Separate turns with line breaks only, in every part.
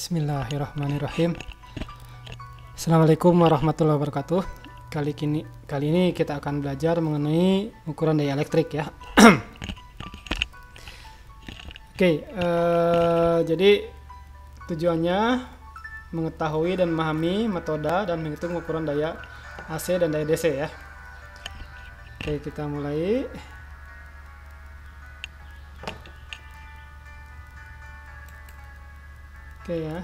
Bismillahirrahmanirrahim. Assalamualaikum warahmatullahi wabarakatuh. Kali ini kita akan belajar mengenai ukuran daya elektrik ya. Oke, jadi tujuannya mengetahui dan memahami metode dan menghitung ukuran daya AC dan daya DC ya. Oke, kita mulai. Oke ya,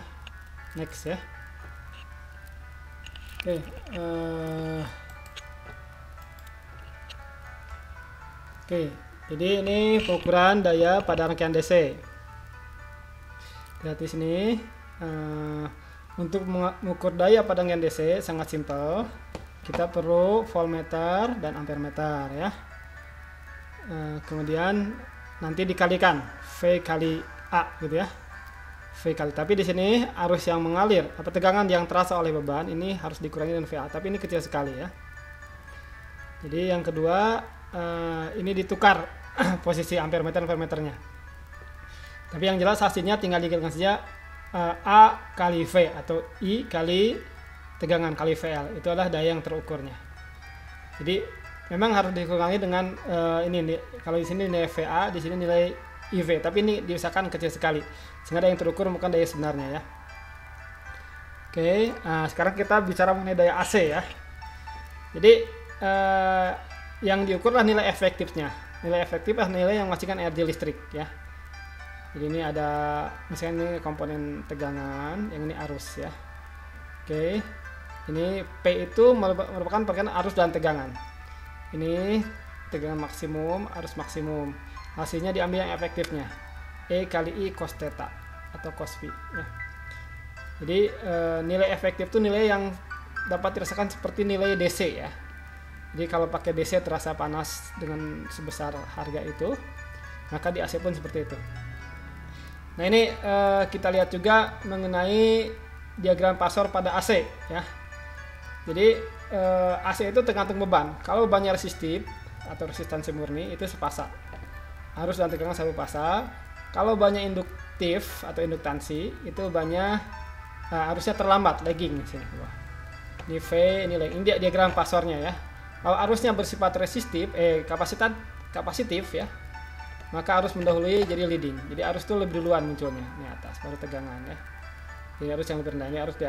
next ya. Oke, jadi ini pengukuran daya pada rangkaian DC. Lihat di sini, untuk mengukur daya pada rangkaian DC sangat simpel. Kita perlu voltmeter dan ampermeter ya. Kemudian nanti dikalikan V kali A gitu ya. V kali, tapi di sini arus yang mengalir atau tegangan yang terasa oleh beban ini harus dikurangi dengan VA, tapi ini kecil sekali ya. Jadi yang kedua, ini ditukar posisi ampermeternya. Tapi yang jelas hasilnya tinggal dikalikan saja A kali V atau I kali tegangan kali VL, itu adalah daya yang terukurnya. Jadi memang harus dikurangi dengan ini, kalau di sini nilai VA, di sini nilai IV, tapi ini diusahakan kecil sekali sehingga daya yang terukur bukan daya sebenarnya ya. Oke, sekarang kita bicara mengenai daya AC ya. Jadi yang diukurlah nilai efektifnya. Nilai efektif adalah nilai yang menghasilkan energi listrik ya. Jadi ini ada misalnya ini komponen tegangan, yang ini arus ya. Oke, ini P itu merupakan perkiraan arus dan tegangan. Ini tegangan maksimum, arus maksimum. Hasilnya diambil yang efektifnya, E kali I cos theta atau cos V ya. Jadi nilai efektif itu nilai yang dapat dirasakan seperti nilai DC ya. Jadi kalau pakai DC terasa panas dengan sebesar harga itu, maka di AC pun seperti itu. Nah ini kita lihat juga mengenai diagram Pasor pada AC ya. Jadi AC itu tergantung beban. Kalau bebannya resistif atau resistansi murni itu sepasa. Arus dan tegangan satu pasa. Kalau banyak induktif atau induktansi itu banyak arusnya terlambat, lagging sini. Ini V, ini lagging. Ini diagram Pasornya ya. Kalau arusnya bersifat resistif, kapasitif ya, maka arus mendahului jadi leading. Jadi arus itu lebih duluan munculnya, ini atas baru tegangan ya. Jadi arus yang lebih rendah, ini arus di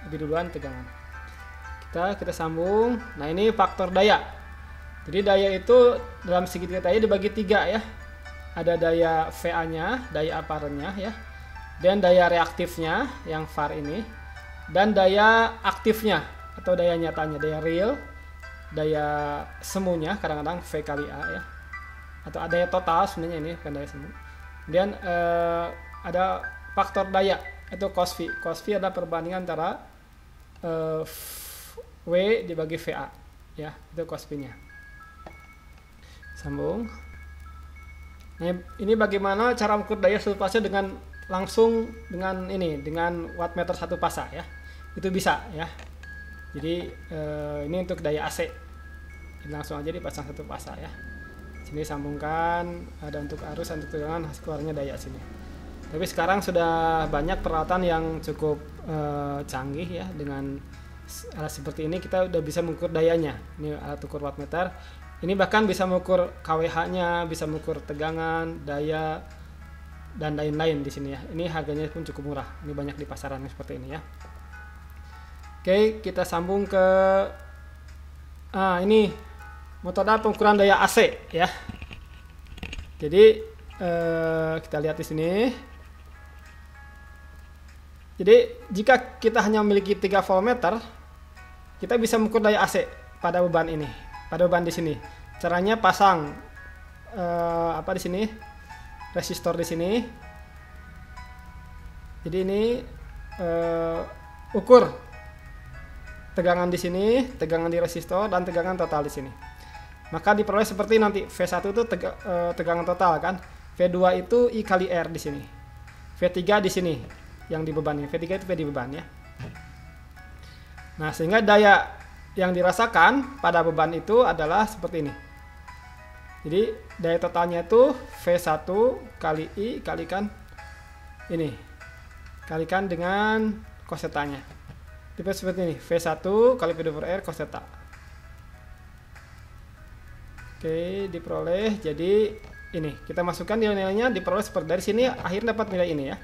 lebih duluan tegangan. Kita sambung. Nah ini faktor daya. Jadi daya itu dalam segitiga daya dibagi 3 ya. Ada daya VA-nya, daya aparennya ya. Dan daya reaktifnya yang VAR ini. Dan daya aktifnya atau daya nyatanya, daya real, daya semunya kadang-kadang V kali A ya. Atau daya total sebenarnya ini bukan daya semu. Kemudian ada faktor daya itu cos V. Cos V adalah perbandingan antara W dibagi VA ya, itu cos V-nya. Sambung. Nah, ini bagaimana cara mengukur daya satu pasa dengan langsung dengan wattmeter satu pasa ya. Itu bisa ya. Jadi ini untuk daya AC. Jadi langsung aja dipasang satu pasa ya. Sini sambungkan, ada untuk arus, untuk tegangan, keluarnya daya sini. Tapi sekarang sudah banyak peralatan yang cukup canggih ya, dengan alat seperti ini kita udah bisa mengukur dayanya. Ini alat ukur wattmeter. Ini bahkan bisa mengukur kWh-nya, bisa mengukur tegangan, daya, dan lain-lain di sini ya. Ini harganya pun cukup murah. Ini banyak di pasaran seperti ini ya. Oke, kita sambung ke ini metode pengukuran daya AC ya. Jadi kita lihat di sini. Jadi jika kita hanya memiliki 3 voltmeter, kita bisa mengukur daya AC pada beban ini. Pada beban di sini, caranya pasang di sini, resistor di sini. Jadi ini ukur tegangan di sini, tegangan di resistor, dan tegangan total di sini. Maka diperoleh seperti nanti V1 itu tegangan total kan, V2 itu I kali R di sini, V3 di sini yang di beban ini, V3 itu V di beban ya. Nah sehingga daya yang dirasakan pada beban itu adalah seperti ini. Jadi daya totalnya itu V1 kali I kalikan ini kalikan dengan cos θ-nya. Tipe seperti ini, V1 kali P2 per R cos θ. Oke, diperoleh jadi ini. Kita masukkan nilai-nilainya, diperoleh seperti dari sini akhirnya dapat nilai ini ya.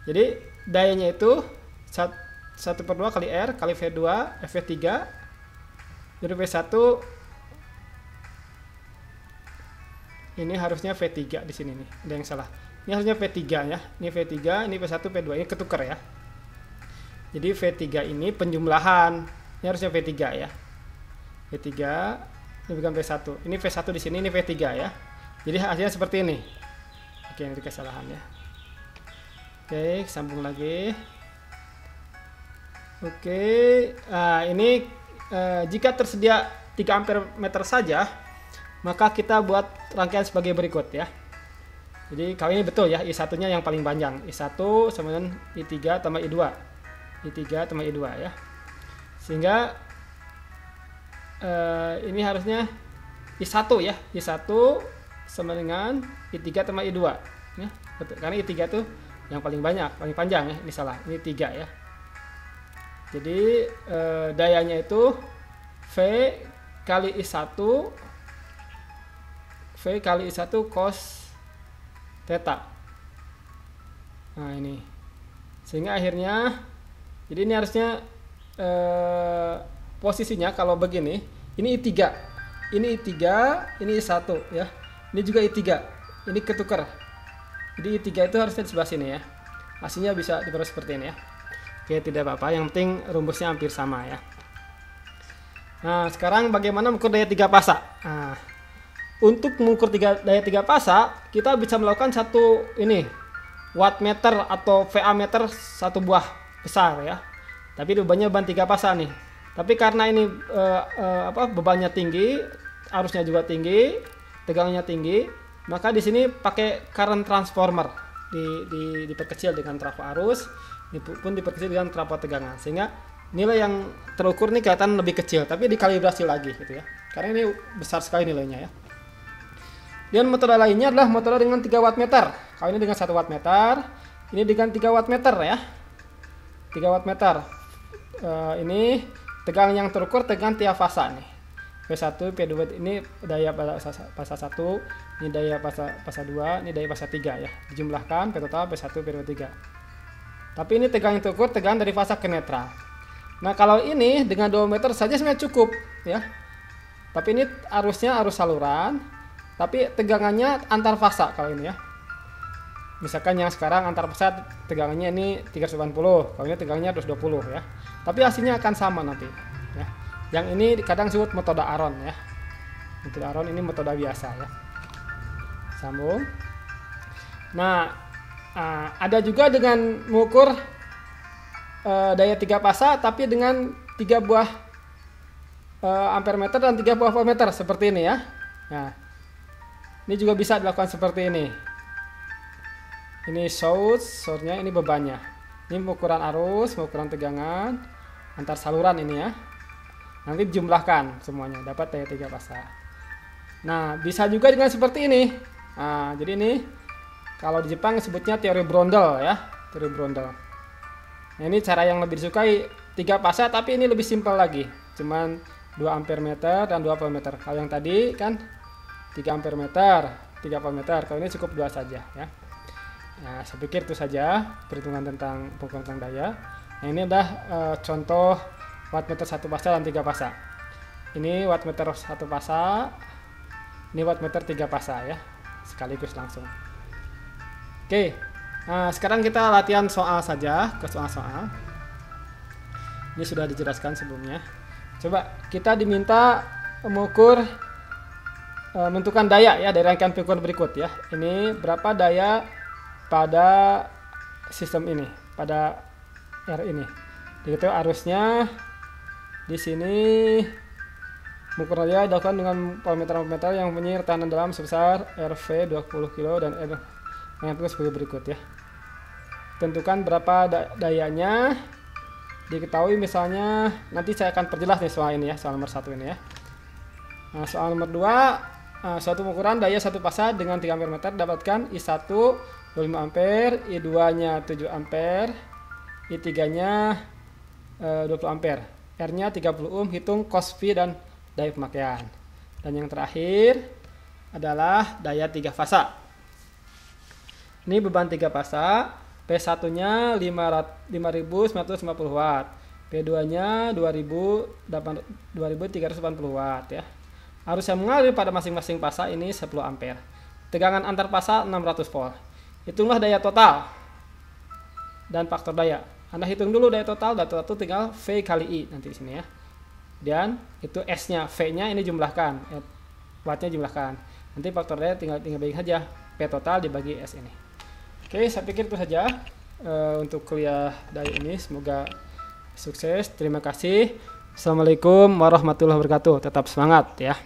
Jadi dayanya itu 1/2 kali R kali V2 V3 jadi V1 ini harusnya V3 di sini nih, ada yang salah. Ini harusnya V3 ya. Ini V3, ini V1 P2, ini ketukar ya. Jadi V3 ini penjumlahan. Ini harusnya V3 ya. V3 ini bukan V1. Ini V1 di sini, ini V3 ya. Jadi hasilnya seperti ini. Oke, ini kesalahan ya. Oke, sambung lagi. Oke, ini jika tersedia 3 ampere meter saja, maka kita buat rangkaian sebagai berikut ya. Jadi kalau ini betul ya, I1-nya yang paling panjang. I1 sama dengan I3 tambah I2. I3 tambah I2 ya. Sehingga ini harusnya I1 ya. I1 sama dengan I3 tambah I2 ya. Betul, karena I3 itu yang paling banyak, paling panjang ya. Ini salah, ini 3 ya. Jadi dayanya itu V kali I1 cos θ. Nah ini, sehingga akhirnya jadi ini harusnya posisinya kalau begini, ini I3, ini I3, ini I1 ya, ini juga I3, ini ketukar. Jadi I3 itu harusnya di sebelah sini ya. Hasilnya bisa diperoleh seperti ini ya. Oke, tidak apa-apa, yang penting rumusnya hampir sama ya. Nah, sekarang bagaimana mengukur daya 3 pasa? Nah, untuk mengukur daya 3 pasa, kita bisa melakukan satu ini, wattmeter atau VA meter satu buah besar ya. Tapi bebannya beban 3 pasa nih. Tapi karena ini bebannya tinggi, arusnya juga tinggi, tegangnya tinggi, maka di sini pakai current transformer, diperkecil dengan trafo arus, ini pun diperkecil dengan trafo tegangan, sehingga nilai yang terukur ini kelihatan lebih kecil, tapi dikalibrasi lagi gitu ya, karena ini besar sekali nilainya ya. Dan metode lainnya adalah metode dengan 3 wattmeter. Kalau ini dengan 1 wattmeter, ini dengan 3 wattmeter ya. 3 wattmeter. Ini tegangan yang terukur tegangan tiap fasa nih. P1, P2 ini daya fasa 1, ini daya fasa 2, ini daya fasa 3 ya. Dijumlahkan P total P1, P2, 3. Tapi ini tegangan yang terukur tegangan dari fasa ke netral. Nah, kalau ini dengan 2 meter saja sebenarnya cukup ya. Tapi ini arusnya arus saluran, tapi tegangannya antar fasa kalau ini ya. Misalkan yang sekarang antar fasa tegangannya ini 380, kalau ini tegangannya 220 ya. Tapi hasilnya akan sama nanti ya. Yang ini kadang disebut metode Aron ya. Metode Aron ini metode biasa ya. Sambung. Nah, ada juga dengan mengukur daya 3 pasa tapi dengan 3 buah ampere meter dan 3 buah voltmeter seperti ini ya. Nah, ini juga bisa dilakukan seperti ini. Ini source-nya, ini bebannya. Ini pengukuran arus, pengukuran tegangan antar saluran ini ya. Nanti dijumlahkan semuanya dapat daya 3 pasa. Nah, bisa juga dengan seperti ini. Nah, jadi ini kalau di Jepang sebutnya teori Brondel ya, teori Brondel. Nah, ini cara yang lebih disukai 3 pasa, tapi ini lebih simpel lagi. Cuman 2 ampere meter dan 2 voltmeter. Kalau yang tadi kan 3 ampere meter, 3 voltmeter. Kalau ini cukup 2 saja ya. Nah, saya pikir itu saja perhitungan tentang pengukuran daya. Nah, ini adalah contoh wattmeter 1 pasa dan 3 pasa. Ini wattmeter 1 pasa, ini wattmeter 3 pasa ya, sekaligus langsung. Oke, nah sekarang kita latihan soal saja, ke soal-soal. Ini sudah dijelaskan sebelumnya. Coba kita diminta mengukur, menentukan daya ya dari rangkaian pengukuran berikut ya. Ini berapa daya pada sistem ini, pada R ini. Jadi arusnya di sini mengukur daya dilakukan dengan voltmeter yang mempunyai retahanan dalam sebesar RV 20 kilo dan R yang sebagai berikut ya. Tentukan berapa dayanya, diketahui misalnya, nanti saya akan perjelas nih soal ini ya, soal nomor 1 ini ya. Nah, soal nomor 2 suatu pengukuran daya satu fasa dengan 3 ampere meter, dapatkan I1 25 ampere, I2-nya 7 ampere, I3-nya 20 ampere, R-nya 30 ohm, hitung cos V dan daya pemakaian. Dan yang terakhir adalah daya 3 fasa. Ini beban 3 fasa, P1-nya 5950 watt, P2-nya 2380 watt ya. Arus yang mengalir pada masing-masing fasa ini 10 ampere. Tegangan antar fasa 600 volt. Hitunglah daya total dan faktor daya. Anda hitung dulu daya total itu tinggal V kali I nanti di sini ya. Dan itu S-nya, V-nya ini jumlahkan, wattnya jumlahkan. Nanti faktor daya tinggal bagi saja P total dibagi S ini. Oke, saya pikir itu saja untuk kuliah daya ini. Semoga sukses. Terima kasih. Assalamualaikum warahmatullahi wabarakatuh. Tetap semangat ya.